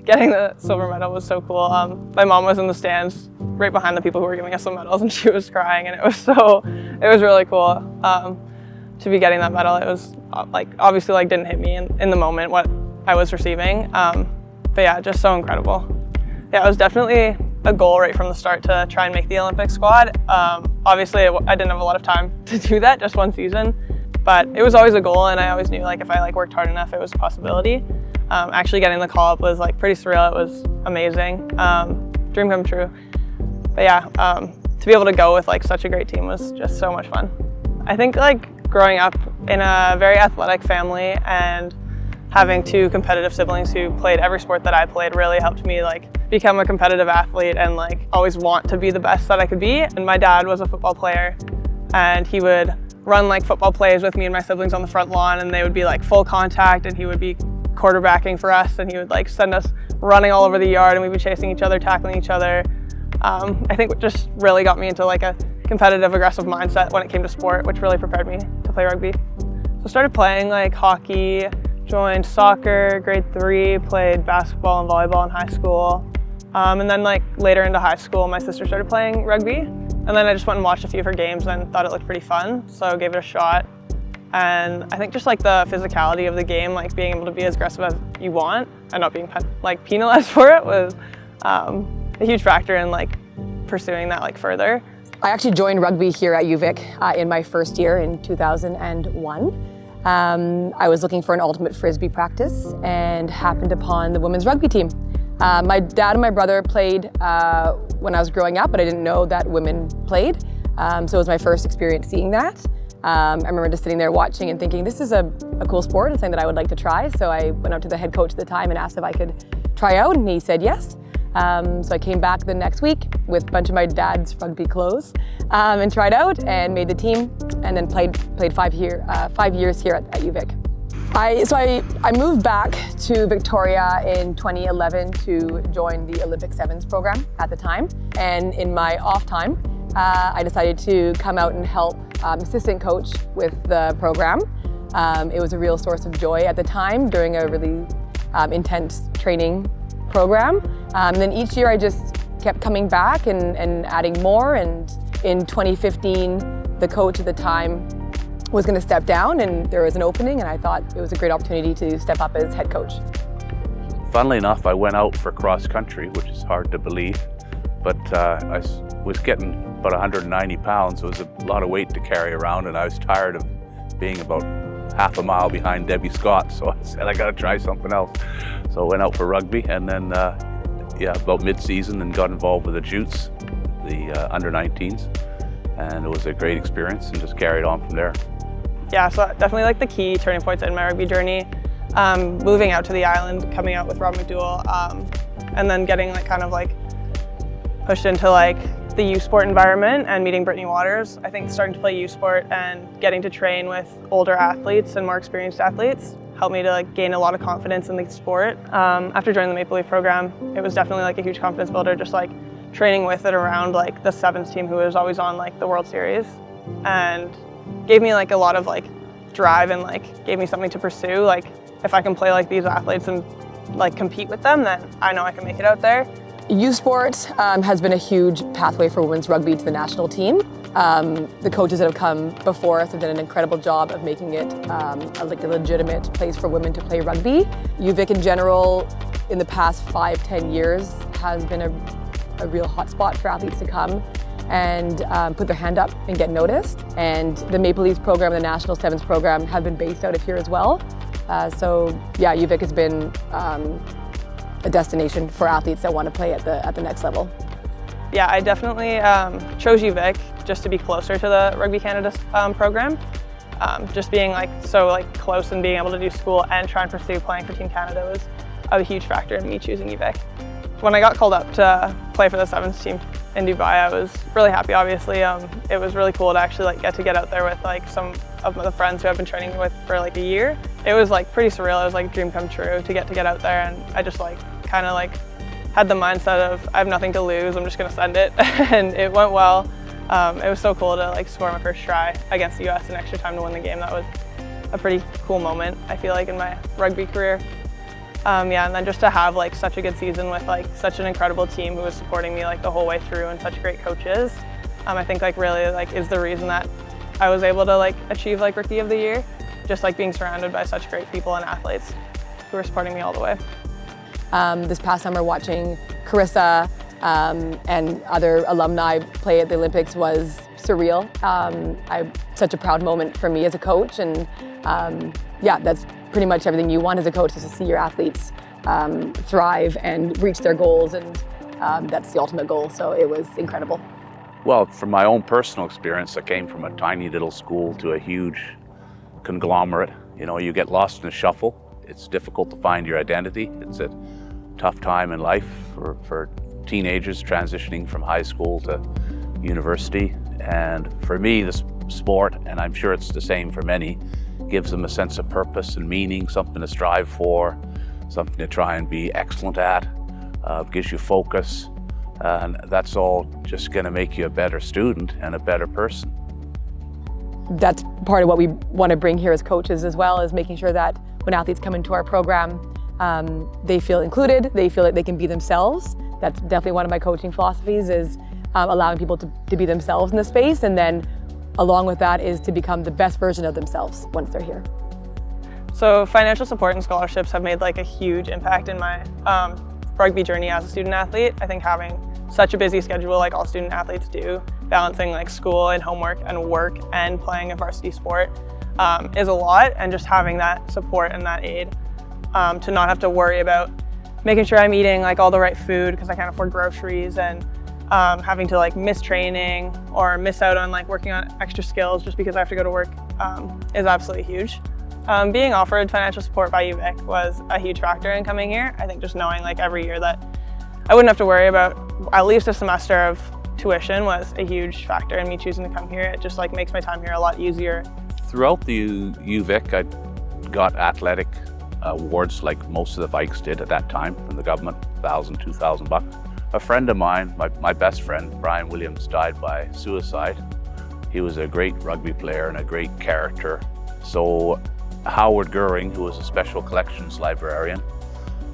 getting the silver medal was so cool. My mom was in the stands right behind the people who were giving us the medals, and she was crying, and it was really cool to be getting that medal. It was obviously didn't hit me in the moment what I was receiving, but yeah, just so incredible. Yeah, it was definitely a goal right from the start to try and make the Olympic squad. Obviously, I didn't have a lot of time to do that, just one season, but it was always a goal, and I always knew if I worked hard enough, it was a possibility. Actually getting the call up was pretty surreal. It was amazing, dream come true. But yeah, to be able to go with such a great team was just so much fun. I think growing up in a very athletic family and having two competitive siblings who played every sport that I played really helped me become a competitive athlete and always want to be the best that I could be. And my dad was a football player, and he would run football plays with me and my siblings on the front lawn, and they would be full contact, and he would be quarterbacking for us, and he would send us running all over the yard, and we'd be chasing each other, tackling each other. I think it just really got me into a competitive, aggressive mindset when it came to sport, which really prepared me to play rugby. So I started playing hockey, joined soccer, grade 3, played basketball and volleyball in high school. And then later into high school, my sister started playing rugby. And then I just went and watched a few of her games and thought it looked pretty fun, so gave it a shot. And I think just the physicality of the game, being able to be as aggressive as you want and not being penalized for it was a huge factor in pursuing that further. I actually joined rugby here at UVic in my first year in 2001. I was looking for an ultimate frisbee practice and happened upon the women's rugby team. My dad and my brother played when I was growing up, but I didn't know that women played. So it was my first experience seeing that. I remember just sitting there watching and thinking, this is a cool sport and something that I would like to try. So I went up to the head coach at the time and asked if I could try out, and he said yes. So I came back the next week with a bunch of my dad's rugby clothes and tried out and made the team, and then played 5 years here at UVic. I moved back to Victoria in 2011 to join the Olympic Sevens program at the time, and in my off time, I decided to come out and help assistant coach with the program. It was a real source of joy at the time during a really intense training program. And then each year I just kept coming back and adding more, and in 2015 the coach at the time was going to step down and there was an opening, and I thought it was a great opportunity to step up as head coach. Funnily enough, I went out for cross country, which is hard to believe, but I was getting about 190 pounds. It was a lot of weight to carry around, and I was tired of being about half a mile behind Debbie Scott, so I said I got to try something else. So I went out for rugby, and then about mid-season, and got involved with the Jutes, the under-19s, and it was a great experience, and just carried on from there. Yeah, so definitely the key turning points in my rugby journey, moving out to the island, coming out with Rob McDougall, and then getting pushed into the youth sport environment and meeting Brittany Waters. I think starting to play youth sport and getting to train with older athletes and more experienced athletes helped me to gain a lot of confidence in the sport. After joining the Maple Leaf program, it was definitely a huge confidence builder, just training with and around the sevens team who was always on the World Series, and gave me a lot of drive and gave me something to pursue. If I can play these athletes and compete with them, then I know I can make it out there. Youth sport has been a huge pathway for women's rugby to the national team. The coaches that have come before us have done an incredible job of making it a legitimate place for women to play rugby. UVic in general, in the past 5-10 years, has been a real hotspot for athletes to come and put their hand up and get noticed. And the Maple Leafs program and the National Sevens program have been based out of here as well. So yeah, UVic has been a destination for athletes that want to play at the next level. Yeah, I definitely chose UVic just to be closer to the Rugby Canada program. Just being so close and being able to do school and try and pursue playing for Team Canada was a huge factor in me choosing UVic. When I got called up to play for the sevens team in Dubai, I was really happy, obviously. It was really cool to actually get out there with some of the friends who I've been training with for a year. It was pretty surreal. It was a dream come true to get out there, and I just kind of had the mindset of I have nothing to lose, I'm just gonna send it, and it went well. It was so cool to score my first try against the US in extra time to win the game. That was a pretty cool moment, I feel in my rugby career. Yeah, and then just to have like such a good season with like such an incredible team who was supporting me like the whole way through and such great coaches, I think like really like is the reason that I was able to like achieve like Rookie of the Year, just like being surrounded by such great people and athletes who were supporting me all the way. This past summer, watching Carissa and other alumni play at the Olympics was surreal. Such a proud moment for me as a coach, and yeah, that's pretty much everything you want as a coach, is to see your athletes thrive and reach their goals, and that's the ultimate goal, so it was incredible. Well, from my own personal experience, I came from a tiny little school to a huge conglomerate. You know, you get lost in the shuffle. It's difficult to find your identity. It's a tough time in life for teenagers transitioning from high school to university. And for me, this sport, and I'm sure it's the same for many, gives them a sense of purpose and meaning, something to strive for, something to try and be excellent at, gives you focus. And that's all just going to make you a better student and a better person. That's part of what we want to bring here as coaches as well, is making sure that when athletes come into our program, they feel included, they feel that they can be themselves. That's definitely one of my coaching philosophies, is allowing people to be themselves in the space, and then along with that is to become the best version of themselves once they're here. So financial support and scholarships have made like a huge impact in my rugby journey as a student athlete. I think having such a busy schedule like all student athletes do, balancing like school and homework and work and playing a varsity sport is a lot, and just having that support and that aid to not have to worry about making sure I'm eating like all the right food because I can't afford groceries, and having to like miss training or miss out on like working on extra skills just because I have to go to work is absolutely huge. Being offered financial support by UVic was a huge factor in coming here. I think just knowing like every year that I wouldn't have to worry about at least a semester of tuition was a huge factor in me choosing to come here. It just like makes my time here a lot easier. Throughout the UVic, I got athletic awards like most of the Vikes did at that time from the government, $1,000, $2,000. A friend of mine, my best friend, Brian Williams, died by suicide. He was a great rugby player and a great character. So Howard Goering, who was a special collections librarian,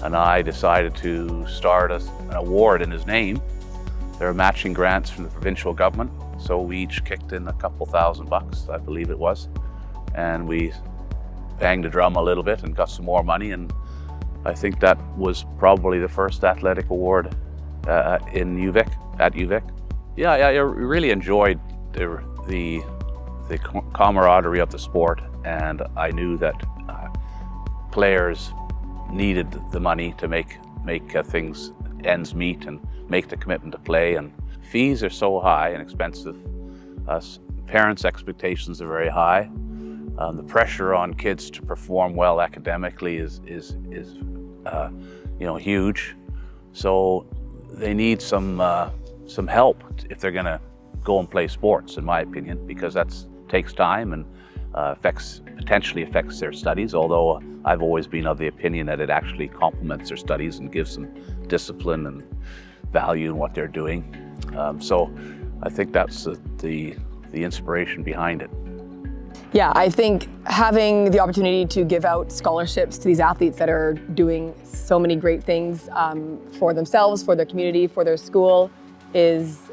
and I decided to start an award in his name. There are matching grants from the provincial government, so we each kicked in a couple $1,000, I believe it was, and we banged the drum a little bit and got some more money, and I think that was probably the first athletic award in UVic, at UVic. Yeah, I really enjoyed the camaraderie of the sport, and I knew that players needed the money to make things ends meet and make the commitment to play. And fees are so high and expensive. Parents' expectations are very high. The pressure on kids to perform well academically is huge. So they need some help if they're going to go and play sports, in my opinion, because that takes time and potentially affects their studies, although I've always been of the opinion that it actually complements their studies and gives them discipline and value in what they're doing. So I think that's the inspiration behind it. Yeah, I think having the opportunity to give out scholarships to these athletes that are doing so many great things for themselves, for their community, for their school is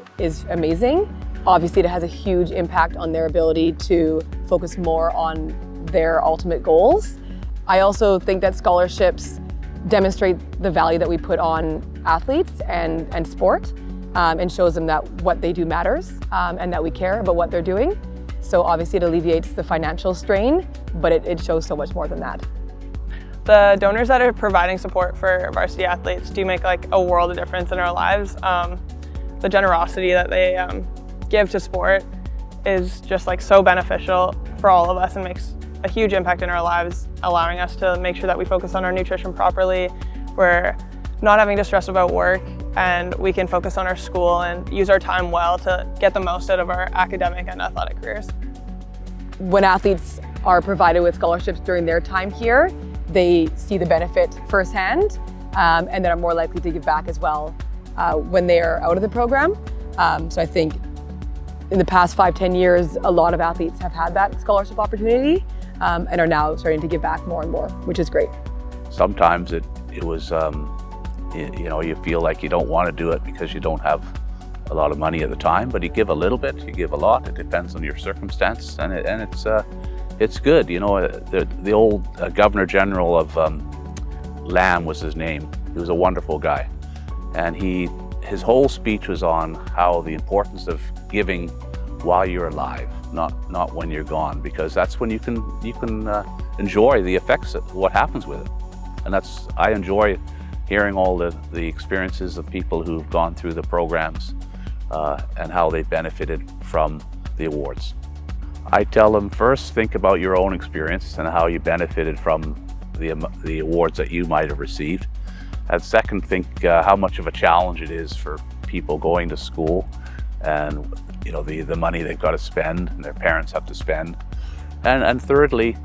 amazing. Obviously, it has a huge impact on their ability to focus more on their ultimate goals. I also think that scholarships demonstrate the value that we put on athletes and sport, and shows them that what they do matters, and that we care about what they're doing. So obviously it alleviates the financial strain, but it shows so much more than that. The donors that are providing support for varsity athletes do make like a world of difference in our lives. The generosity that they give to sport is just like so beneficial for all of us and makes a huge impact in our lives, allowing us to make sure that we focus on our nutrition properly. We're not having to stress about work, and we can focus on our school and use our time well to get the most out of our academic and athletic careers. When athletes are provided with scholarships during their time here, they see the benefit firsthand, and then are more likely to give back as well when they are out of the program. So I think in the past 5-10 years, a lot of athletes have had that scholarship opportunity and are now starting to give back more and more, which is great. Sometimes it it was, you know, you feel like you don't want to do it because you don't have a lot of money at the time, but you give a little bit, you give a lot. It depends on your circumstance, and it's good. You know, the old Governor General of Lamb was his name. He was a wonderful guy, and his whole speech was on how the importance of giving while you're alive, not when you're gone, because that's when you can enjoy the effects of what happens with it. And I enjoy hearing all the experiences of people who've gone through the programs and how they benefited from the awards. I tell them, first, think about your own experience and how you benefited from the awards that you might have received. And second, think how much of a challenge it is for people going to school, and you know, the money they've got to spend and their parents have to spend. And thirdly,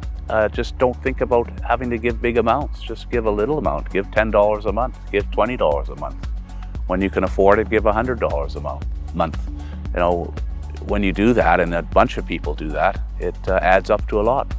just don't think about having to give big amounts. Just give a little amount. Give $10 a month. Give $20 a month. When you can afford it, give $100 a month. You know, when you do that, and a bunch of people do that, it adds up to a lot.